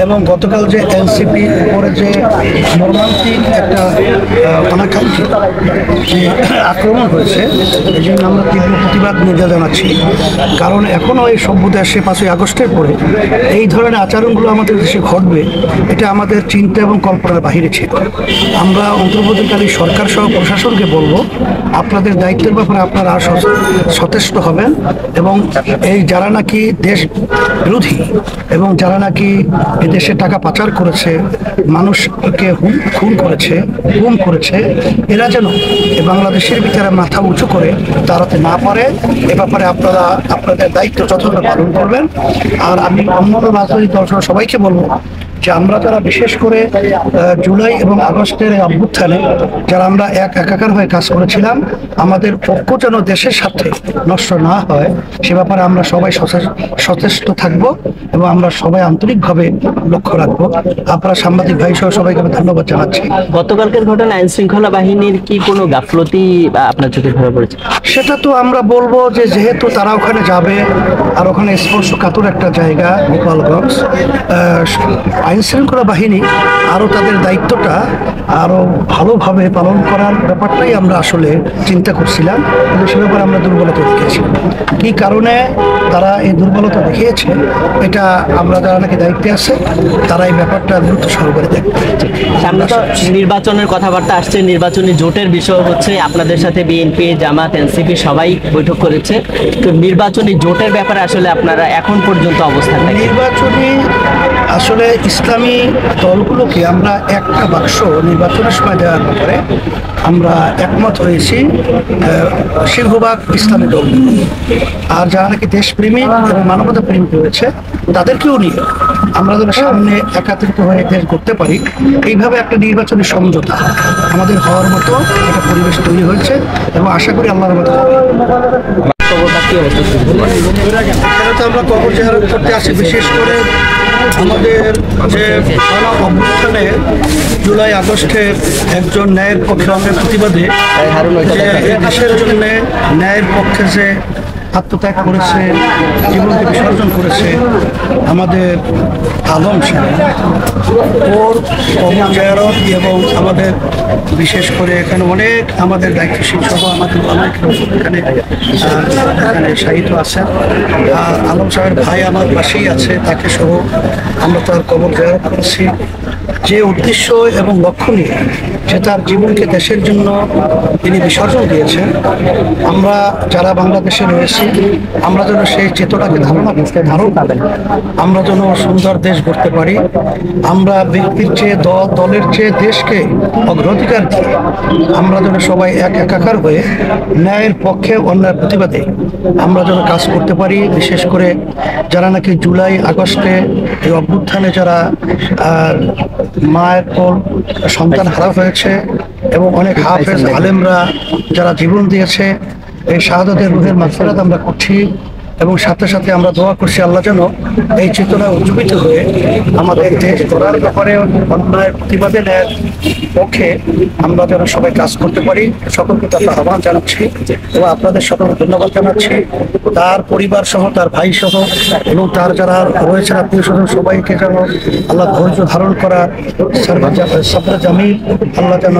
এবং গতকাল যে এনসিপি উপরে যে মর্মান্তিক একটা অনাকাঙ্ক্ষিত যে আক্রমণ হয়েছে, এই জন্য আমরা তীব্র প্রতিবাদ নিন্দা জানাচ্ছি। কারণ এখনও এই সভ্য দেশে 5ই আগস্টের পরে এই ধরনের আচরণগুলো আমাদের দেশে ঘটবে, এটা আমাদের চিন্তা এবং কল্পনার বাহিরে ছিল। আমরা অন্তর্বর্তীকালী সরকার সহ প্রশাসনকে বলবো, আপনাদের দায়িত্বের ব্যাপারে আপনারা সচেষ্ট হবেন এবং এই যারা নাকি দেশ বিরোধী এবং যারা নাকি এদেশে টাকা পাচার করেছে, মানুষকে খুন করেছে, গুম করেছে, এরা যেন বাংলাদেশের ভিতরে মাথা উঁচু করে দাঁড়াতে না পারে, এ ব্যাপারে আপনারা আপনাদের দায়িত্ব যথাযথ পালন করবেন। আর আমি অন্যান্য রাজনৈতিক দল সবাইকে বলবো যে আমরা যারা বিশেষ করে জুলাই এবং আগস্টের অভ্যুত্থানে যারা আমরা একাকার হয়ে কাজ করেছিলাম, আমাদের ঐক্য যেন দেশের সাথে নষ্ট না হয় সে ব্যাপারে আমরা সবাই সচেষ্ট থাকব এবং আমরা সবাই আন্তরিকভাবে লক্ষ্য রাখবো। আপনারা সাংবাদিক ভাই সহ সবাইকে আমি ধন্যবাদ জানাচ্ছি। গতকালকের ঘটনা আইন শৃঙ্খলা বাহিনীর কি কোনো গাফলতি আপনার চোখে ধরা পড়েছে? সেটা তো আমরা বলবো যে যেহেতু তারা ওখানে যাবে আর ওখানে স্পর্শকাতর একটা জায়গা গোপালগঞ্জ, আইন শৃঙ্খলা বাহিনী আরও তাদের দায়িত্বটা আরও ভালোভাবে পালন করার ব্যাপারটাই আমরা আসলে চিন্তা করছিলাম, কিন্তু সে ব্যাপারে আমরা দুর্বলতা দেখিয়েছি। কী কারণে তারা এই দুর্বলতা দেখিয়েছে এটা আমরা যারা নাকি দায়িত্বে আছে তারা এই ব্যাপারটা গুরুত্ব সহকারে দেখবে। সামনে তো নির্বাচনের কথাবার্তা আসছে, নির্বাচনী জোটের বিষয় হচ্ছে আপনাদের সাথে বিএনপি, জামাত, এনসিপি সবাই বৈঠক করেছে। তো নির্বাচনী জোটের ব্যাপারে আসলে আপনারা এখন পর্যন্ত অবস্থান নেই? নির্বাচনী আসলে ইসলামী দলগুলোকে আমরা একটা বাক্স নির্বাচনের সময় দেওয়ার ব্যাপারে আমরা একমত হয়েছি, সিংহভাগ ইসলামী দল। আর যারা নাকি দেশপ্রেমিক এবং মানবতা প্রেমিক রয়েছে তাদেরকেও নিয়ে আমরা যেন সামনে একাত্রিত হয়ে দেশ করতে পারি, এইভাবে একটা নির্বাচনী সমঝোতা আমাদের হওয়ার মতো একটা পরিবেশ তৈরি হয়েছে এবং আশা করি আল্লাহর মতো আমরা কবর জিয়ারত করতে আসি। বিশেষ করে আমাদের যে অভ্যুত্থানে জুলাই আগস্টে একজন ন্যায়ের পক্ষে অঙ্গের প্রতিবাদে যে দেশের জন্য ন্যায়ের পক্ষে যে আত্মত্যাগ করেছে, জীবনকে বিসর্জন করেছে আমাদের আলম সাহেব, ওর কবর জিয়ারত এবং আমাদের বিশেষ করে এখানে অনেক আমাদের দায়িত্বশীল সহ আমাদের অনেক এখানে শাহিদ আছেন। আর আলম সাহেবের ভাই আমার পাশেই আছে, তাকে সহ আমরা তার কবর জিয়ারত করেছি। যে উদ্দেশ্য এবং লক্ষ্য নিয়ে যে তার জীবনকে দেশের জন্য তিনি বিসর্জন দিয়েছেন, আমরা যারা বাংলাদেশে রয়েছি আমরা যেন সেই চেতনাকে ধারণ পাবেন, আমরা যেন সুন্দর দেশ গড়তে পারি। আমরা ব্যক্তির চেয়ে দলের চেয়ে দেশকে অগ্রাধিকার দিয়ে আমরা যেন সবাই একাকার হয়ে ন্যায়ের পক্ষে অন্যায়ের প্রতিবাদে আমরা যেন কাজ করতে পারি। বিশেষ করে যারা নাকি জুলাই আগস্টে এই অভ্যুত্থানে যারা মায়ের কোল সন্তান হারা হয়েছে এবং অনেক হাফেজ আলেমরা যারা জীবন দিয়েছে, এই শাহাদাতের রুহের মাগফিরাত আমরা করছি এবং সাথে সাথে আমরা দোয়া করছি আল্লাহ যেন এই চেতনায় উজ্জীবিত হয়ে আমাদের দেশ গড়ার ব্যাপারে অন্যায়ের প্রতিবাদে ন্যায়ের পক্ষে আমরা যেন সবাই কাজ করতে পারি। সকলকে তার আহ্বান জানাচ্ছি এবং আপনাদের সকলকে ধন্যবাদ জানাচ্ছি। তার পরিবার সহ, তার ভাই সহ এবং তার যারা রয়েছেন আত্মীয় স্বজন সবাইকে যেন আল্লাহ ধৈর্য ধারণ করা, সাবরে জামিল আল্লাহ যেন